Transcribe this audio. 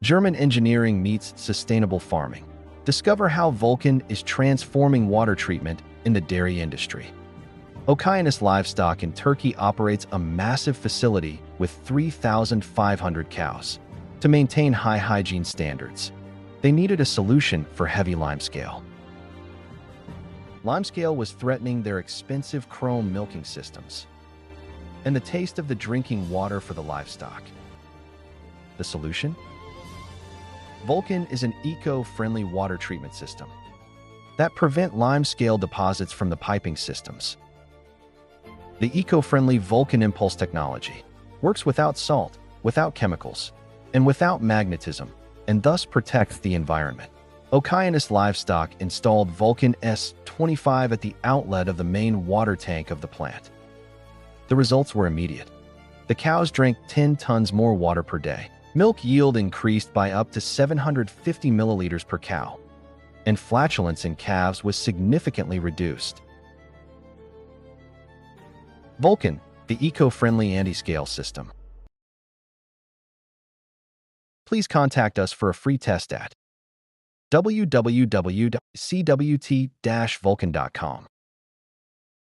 German engineering meets sustainable farming. Discover how Vulcan is transforming water treatment in the dairy industry. Okyanus Livestock in Turkey operates a massive facility with 3,500 cows. To maintain high hygiene standards, they needed a solution for heavy limescale. Limescale was threatening their expensive chrome milking systems and the taste of the drinking water for the livestock. The solution? Vulcan is an eco-friendly water treatment system that prevent limescale deposits from the piping systems. The eco-friendly Vulcan Impulse technology works without salt, without chemicals, and without magnetism, and thus protects the environment. Okyanus Livestock installed Vulcan S25 at the outlet of the main water tank of the plant. The results were immediate. The cows drank 10 tons more water per day. Milk yield increased by up to 750 milliliters per cow, and flatulence in calves was significantly reduced. Vulcan, the eco-friendly anti-scale system. Please contact us for a free test at www.cwt-vulcan.com.